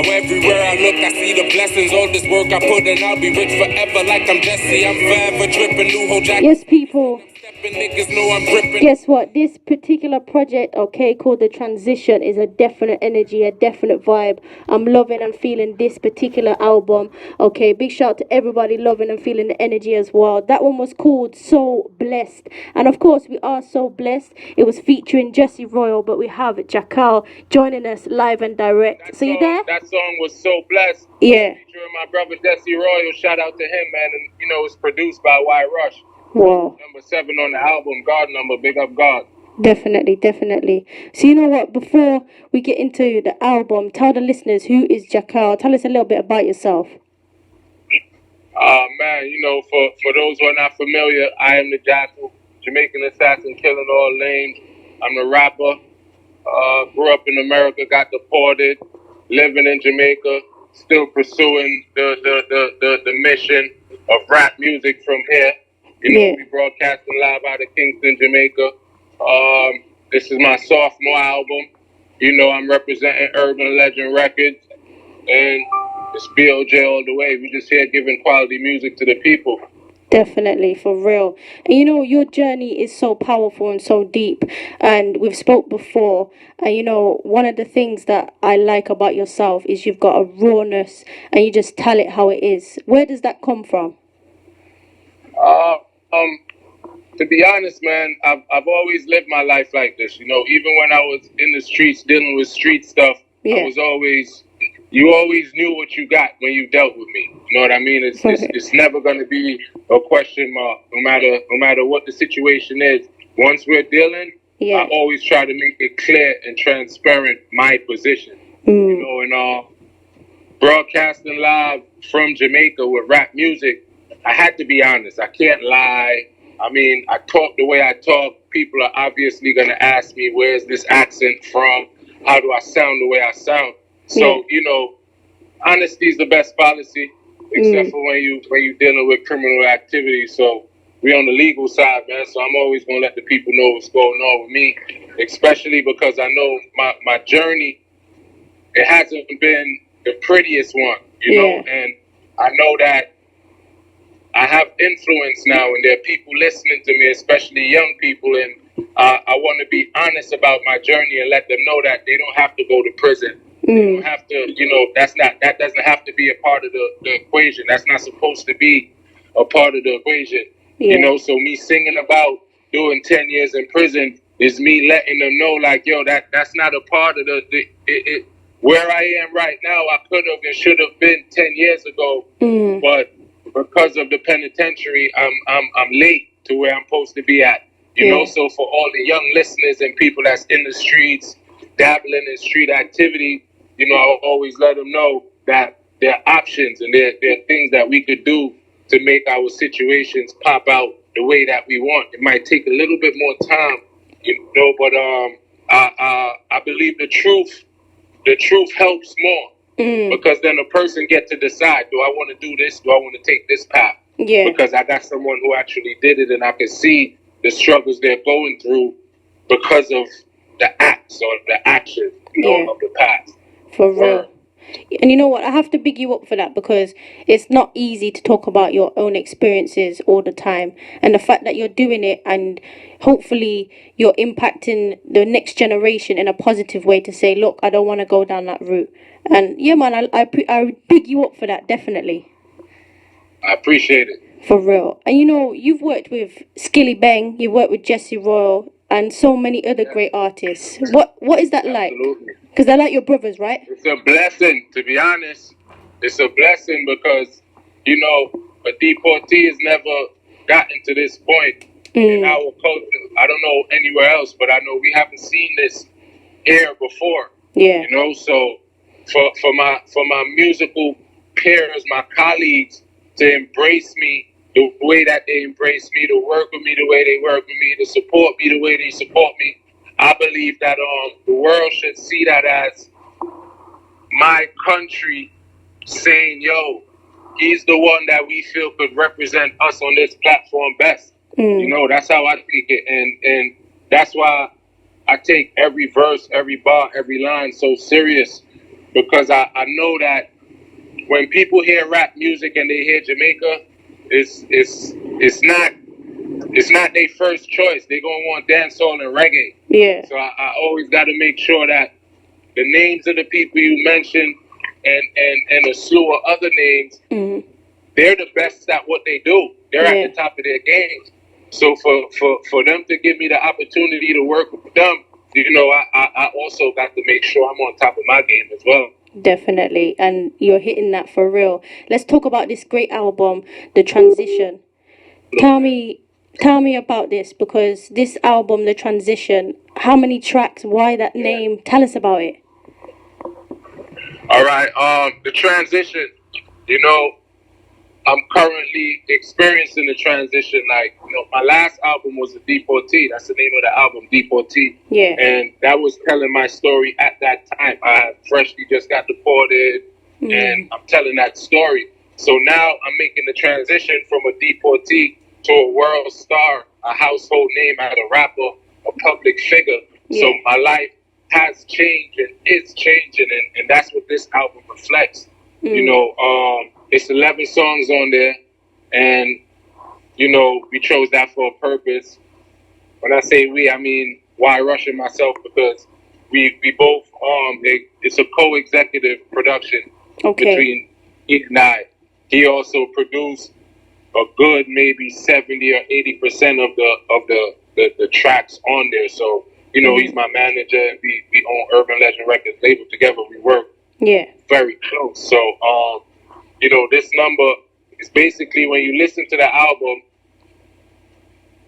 Now everywhere I look, I see the blessings. All this work I put in, I'll be rich forever like I'm Jesse. I'm forever dripping new whole jacket. Yes, people. Niggas know I'm gripping. Guess what? This particular project, okay, called The Transition, is a definite energy, a definite vibe. I'm loving and feeling this particular album. Okay, big shout out to everybody loving and feeling the energy as well. That one was called So Blessed. And of course, we are so blessed. It was featuring Jesse Royal, but we have Jakal joining us live and direct. So you there? That song was So Blessed. Yeah. Featuring my brother Jesse Royal. Shout out to him, man. And, you know, it's produced by Y Rush. Wow. Number 7 on the album, God number, big up God. Definitely, definitely. So you know what, before we get into the album, tell the listeners, who is Jakal? Tell us a little bit about yourself. Man, you know, for those who are not familiar, I am the Jakal, Jamaican assassin, killing all lanes. I'm a rapper, grew up in America, got deported, living in Jamaica, still pursuing the mission of rap music from here. You know, we broadcasting live out of Kingston, Jamaica. This is my sophomore album. You know, I'm representing Urban Legend Records. And it's BOJ all the way. We just here giving quality music to the people. Definitely, for real. And you know, your journey is so powerful and so deep. And we've spoke before. And you know, one of the things that I like about yourself is you've got a rawness and you just tell it how it is. Where does that come from? To be honest, man, I've always lived my life like this. You know, even when I was in the streets dealing with street stuff, I was always, you always knew what you got when you dealt with me. You know what I mean? It's never going to be a question mark, no matter what the situation is. Once we're dealing, I always try to make it clear and transparent my position. You know, and broadcasting live from Jamaica with rap music, I had to be honest. I can't lie. I mean, I talk the way I talk. People are obviously going to ask me, where's this accent from? How do I sound the way I sound? So, you know, honesty is the best policy, except for when you're dealing with criminal activity. So we're on the legal side, man. So I'm always going to let the people know what's going on with me, especially because I know my journey, it hasn't been the prettiest one, you know, and I know that I have influence now, and there are people listening to me, especially young people, and I want to be honest about my journey and let them know that they don't have to go to prison. They don't have to, you know, that doesn't have to be a part of the equation. That's not supposed to be a part of the equation. You know, so me singing about doing 10 years in prison is me letting them know, like, yo, that's not a part of the where I am right now. I could have and should have been 10 years ago, but because of the penitentiary, I'm late to where I'm supposed to be at. You know, so for all the young listeners and people that's in the streets, dabbling in street activity, you know, I'll always let them know that there are options and there are things that we could do to make our situations pop out the way that we want. It might take a little bit more time, you know, but I believe the truth helps more. Because then a person gets to decide, do I want to do this? Do I want to take this path? Because I got someone who actually did it, and I can see the struggles they're going through because of the acts or the actions, you know, of the past. For real. And you know what? I have to big you up for that, because it's not easy to talk about your own experiences all the time. And the fact that you're doing it, and hopefully you're impacting the next generation in a positive way to say, look, I don't want to go down that route. And yeah, man, I big you up for that, definitely. I appreciate it. For real. And you know, you've worked with Skilly Bang, you've worked with Jesse Royal, and so many other great artists. What is that like? Because they're like your brothers, right? It's a blessing, to be honest. It's a blessing because, you know, a deportee has never gotten to this point in our culture. I don't know anywhere else, but I know we haven't seen this here before. You know, so for my musical peers, my colleagues, to embrace me the way that they embrace me, to work with me the way they work with me, to support me the way they support me, I believe that the world should see that as my country saying, yo, he's the one that we feel could represent us on this platform best. You know, that's how I take it. And that's why I take every verse, every bar, every line so serious, because I know that when people hear rap music and they hear Jamaica, it's not their first choice. They're gonna want dancehall and reggae. Yeah. So I always got to make sure that the names of the people you mentioned and a slew of other names, they're the best at what they do. They're at the top of their game. So for them to give me the opportunity to work with them, you know, I also got to make sure I'm on top of my game as well. Definitely, and you're hitting that for real. Let's talk about this great album, The Transition. Tell me about this, because this album, The Transition, how many tracks, why that name? Tell us about it. All right, The Transition, you know, I'm currently experiencing the transition. Like, you know, my last album was a Deportee. That's the name of the album, Deportee. Yeah. And that was telling my story at that time. I had freshly just got deported, and I'm telling that story. So now I'm making the transition from a Deportee to a world star, a household name as a rapper, a public figure. Yeah. So my life has changed and is changing, and that's what this album reflects. You know, it's 11 songs on there, and, you know, we chose that for a purpose. When I say we, I mean Why Rush and myself, because we both, it's a co-executive production between he and I. He also produced a good maybe 70 or 80% of the tracks on there. So, you know, he's my manager, and we own Urban Legend Records label together. We work very close. So, you know, this number is basically, when you listen to the album,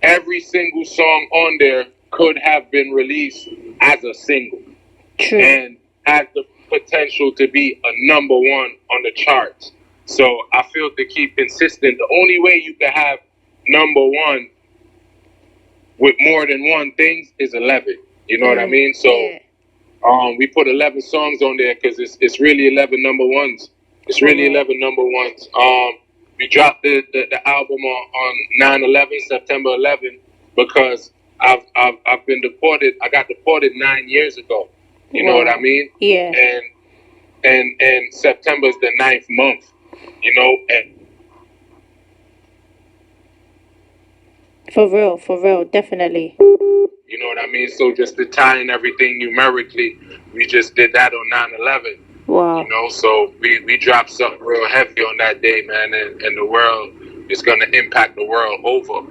every single song on there could have been released as a single. True. And has the potential to be a number one on the charts. So I feel to keep consistent, the only way you can have number one with more than one thing is 11. You know what I mean? So we put 11 songs on there because it's really 11 number ones. It's really 11 number ones. We dropped the album on 9/11, September 11, because I've been deported. I got deported 9 years ago. You know what I mean? Yeah. And September's the 9th month. You know, and for real, definitely. You know what I mean? So just to tie in everything numerically, we just did that on 9/11. Wow. You know, so we dropped something real heavy on that day, man, and the world is going to impact the world over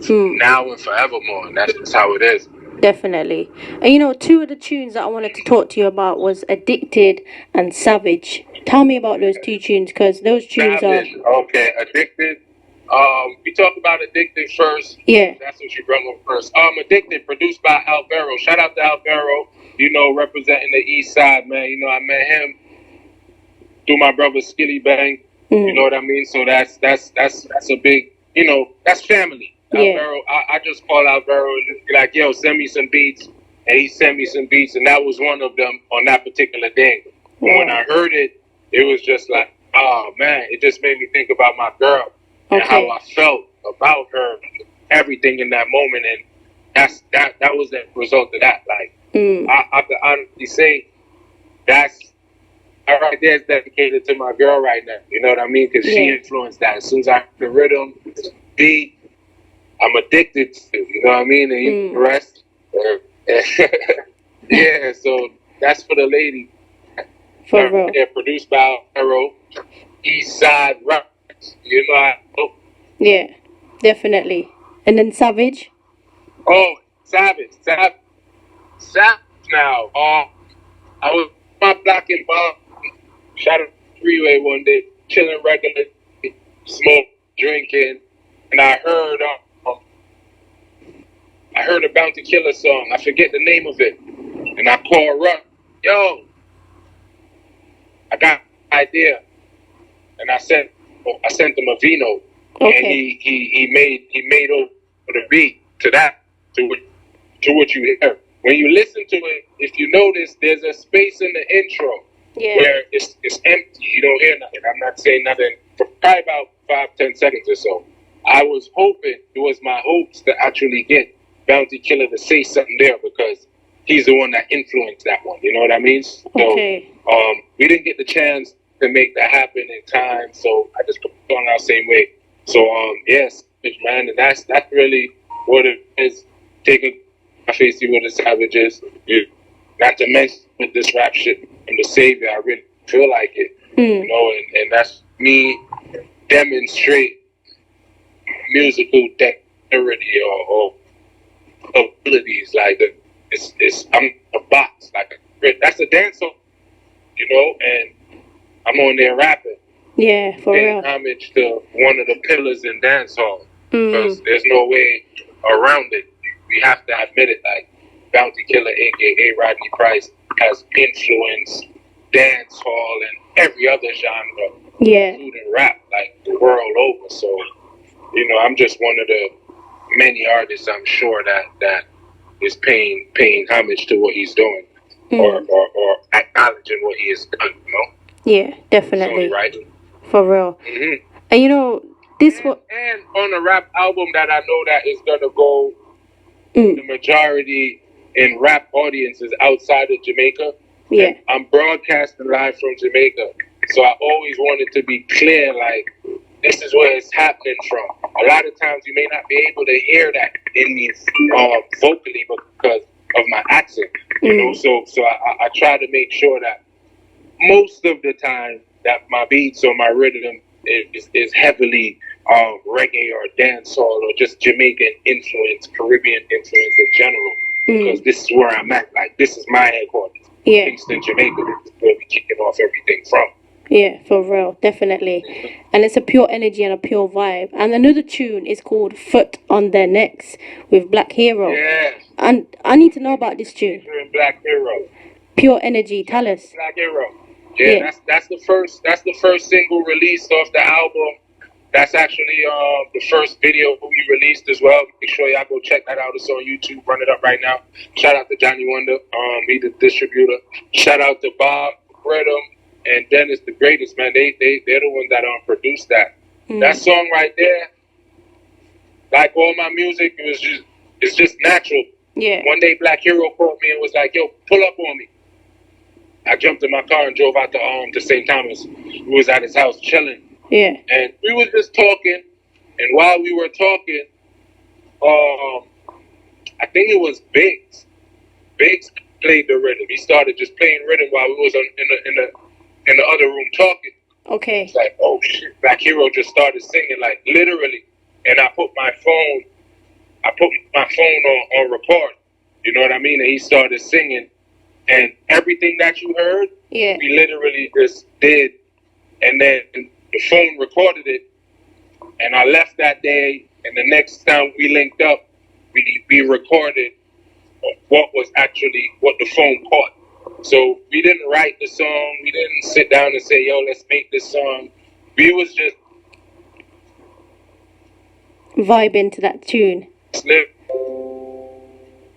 now and forevermore, and that's just how it is. Definitely. And you know, two of the tunes that I wanted to talk to you about was Addicted and Savage. Tell me about those two tunes, because those tunes Savage, okay, Addicted. We talked about Addicted first. Yeah. That's what you brought up first. Addicted, produced by Alvaro. Shout out to Alvaro, you know, representing the East Side, man. You know, I met him through my brother Skilly Bang. You know what I mean? So that's a big, you know, that's family. Alvaro, I just call Alvaro and be like, yo, send me some beats. And he sent me some beats, and that was one of them on that particular day. And when I heard it, it was just like, oh man, it just made me think about my girl and how I felt about her, everything in that moment. And that was the result of that. Like, I could honestly say that's right there is dedicated to my girl right now. You know what I mean? Because she influenced that. As soon as I heard the rhythm, the beat, I'm addicted to, you know what I mean? And the rest. Yeah, so that's for the lady. For real. They're produced by Arrow, East Side Records. You know how. Yeah, definitely. And then Savage? Oh, Savage now. I was my block in Boston. Shot a freeway one day, chilling regular, smoke, drinking, and I heard a Bounty Killer song. I forget the name of it, and I call her up. Yo, I got an idea, and I sent him a Vino, and he made over the beat to what you hear. When you listen to it, if you notice, there's a space in the intro where it's empty. You don't hear nothing. I'm not saying nothing for probably about 5-10 seconds or so. I was hoping, it was my hopes to actually get Bounty Killer to say something there, because he's the one that influenced that one. You know what I mean? So, Okay. we didn't get the chance to make that happen in time, so I just put it on our same way. So, yes, man, and that's really what it is. Take a facey with the savages. Not to mention with this rap shit from the savior, I really feel like it. You know, and that's me demonstrate musical dexterity or abilities. Like I'm a box. Like that's a dance song, you know, and I'm on there rapping. Yeah, for paying real. homage to one of the pillars in dancehall, because there's no way around it. We have to admit it. Like Bounty Killer, aka Rodney Price, has influenced dancehall and every other genre, including rap, like the world over. So, you know, I'm just one of the many artists, I'm sure, that is paying homage to what he's doing, or acknowledging what he has done. You know? Yeah, definitely. Right. For real. And you know, and on a rap album that I know that is gonna go the majority in rap audiences outside of Jamaica. Yeah. And I'm broadcasting live from Jamaica, so I always wanted to be clear, like, this is where it's happening from. A lot of times you may not be able to hear that in me vocally because of my accent, you know. So I try to make sure that most of the time that my beats or my rhythm is heavily reggae or dancehall or just Jamaican influence, Caribbean influence in general. Because this is where I'm at. Like, this is my headquarters. Yeah. Kingston, Jamaica. This is where we're kicking off everything from. Yeah, for real, definitely. And it's a pure energy and a pure vibe. And another tune is called Foot on Their Necks with Black Hero. Yeah. And I need to know about this tune. Black Hero. Pure energy, tell us. Black Hero. Yeah, that's the first single released off the album. That's actually the first video we released as well. Make sure y'all go check that out. It's on YouTube. Run it up right now. Shout out to Johnny Wonder, he the distributor. Shout out to Bob, Rhythm, and Dennis the Greatest, man. They're the ones that produced that. That song right there, like all my music, it's just natural. Yeah. One day Black Hero called me and was like, yo, pull up on me. I jumped in my car and drove out to St. Thomas. We was at his house chilling. Yeah. And we was just talking, and while we were talking, I think it was Biggs. Biggs played the rhythm. He started just playing rhythm while we was in the other room talking. Okay. It's like, oh shit, Black Hero just started singing, like literally. And I put my phone on record. You know what I mean? And he started singing, and everything that you heard, we literally just did, and then the phone recorded it, and I left that day, and the next time we linked up, we recorded what the phone caught. So we didn't write the song, we didn't sit down and say, yo, let's make this song. We was just vibing to that tune.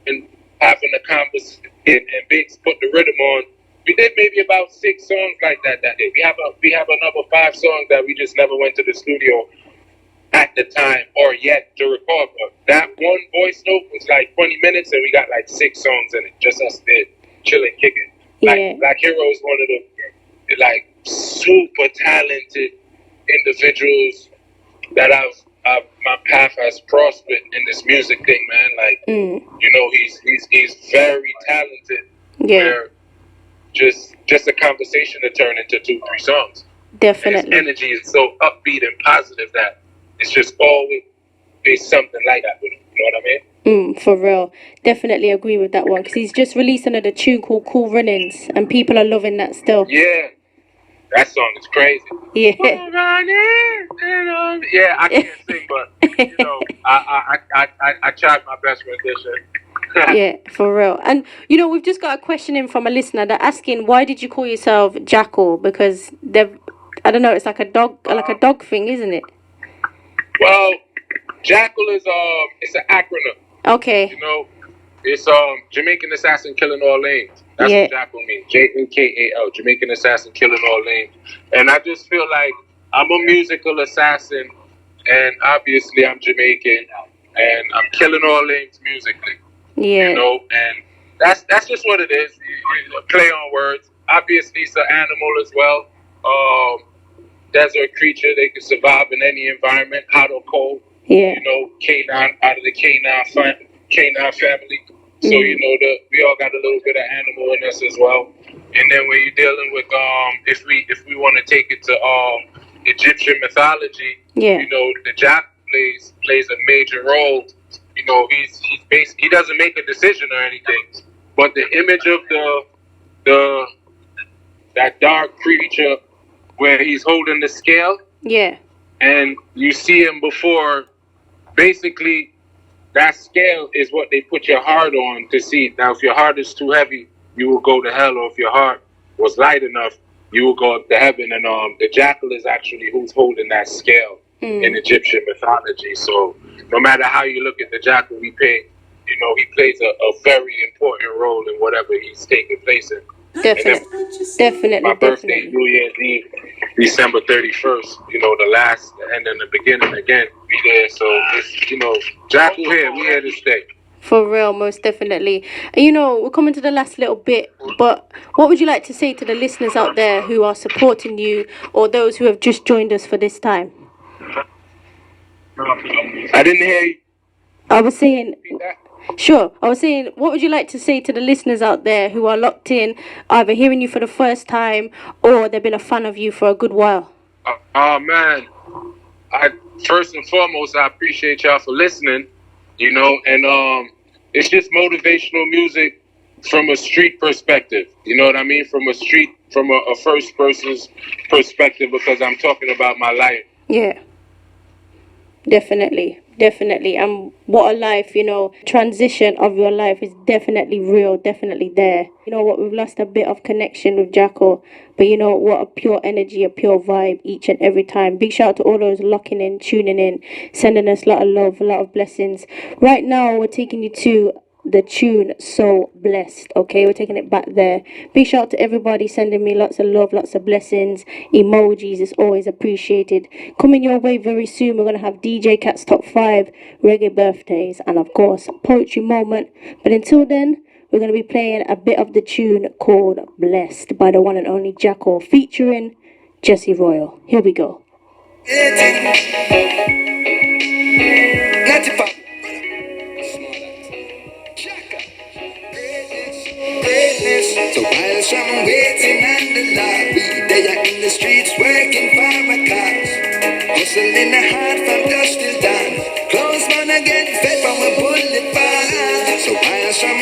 And having a conversation, and Biggs put the rhythm on. We did maybe about 6 songs like that day. We have another 5 songs that we just never went to the studio at the time or yet to record. But that one voice note was like 20 minutes, and we got like 6 songs in it. Just us there, chilling, kicking. Like Black Hero is one of the like super talented individuals that my path has prospered in this music thing, man. Like, you know, he's very talented. Yeah. Where just a conversation to turn into 2-3 songs. Definitely. And his energy is so upbeat and positive that it's just always something like that with him. You know what I mean? For real. Definitely agree with that one, because he's just released another tune called Cool Runnings, and people are loving that still. Yeah. That song is crazy. Yeah. Yeah, I can't sing, but you know, I tried my best rendition. Yeah, for real. And you know, we've just got a question in from a listener. They're asking, why did you call yourself Jakal? Because I don't know, it's like a dog thing, isn't it? Well, Jakal is it's an acronym. Okay. You know, it's Jamaican Assassin Killing All Lanes. That's what Jakal means. Jakal, Jamaican Assassin Killing All Lanes. And I just feel like I'm a musical assassin, and obviously I'm Jamaican, and I'm killing all lanes musically. Yeah. You know, and that's just what it is. You play on words. Obviously, it's an animal as well. Desert creature. They can survive in any environment, hot or cold. Yeah. You know, canine out of the canine family. So you know we all got a little bit of animal in us as well. And then when you're dealing with if we want to take it to Egyptian mythology, you know, the Jack plays a major role. You know, he doesn't make a decision or anything, but the image of that dark creature where he's holding the scale, and you see him before, basically that scale is what they put your heart on to see. Now, if your heart is too heavy, you will go to hell, or if your heart was light enough, you will go up to heaven. And the jackal is actually who's holding that scale in Egyptian mythology. So no matter how you look at the jackal, he plays a very important role in whatever he's taking place in. Definitely. My birthday, New Year's Eve, December 31st. You know, the last and then the beginning again. Be there. So it's, you know, jackal here. We here to stay. For real, most definitely. And you know, we're coming to the last little bit, but what would you like to say to the listeners out there who are supporting you, or those who have just joined us for this time? I didn't hear you. I was saying, sure. I was saying, what would you like to say to the listeners out there who are locked in, either hearing you for the first time or they've been a fan of you for a good while? Man, first and foremost, I appreciate y'all for listening. You know, and it's just motivational music from a street perspective. You know what I mean? From a first person's perspective, because I'm talking about my life. Yeah. Definitely. And what a life, you know, transition of your life is definitely real, definitely there. You know what, we've lost a bit of connection with Jakal, but you know what, a pure energy, a pure vibe each and every time. Big shout out to all those locking in, tuning in, sending us a lot of love, a lot of blessings. Right now, we're taking you to the tune So Blessed. Okay, we're taking it back there. Big shout out to everybody sending me lots of love, lots of blessings, emojis. It's always appreciated. Coming your way very soon, we're going to have DJ Kat's Top 5 reggae birthdays, and of course poetry moment. But until then, we're going to be playing a bit of the tune called Blessed by the one and only Jakal, featuring Jesse Royal. Here we go. So while some waiting on the lobby, they are in the streets working for a cause, hustling hard from dusk till dawn. Close man again, fed from a bullet bar. So while some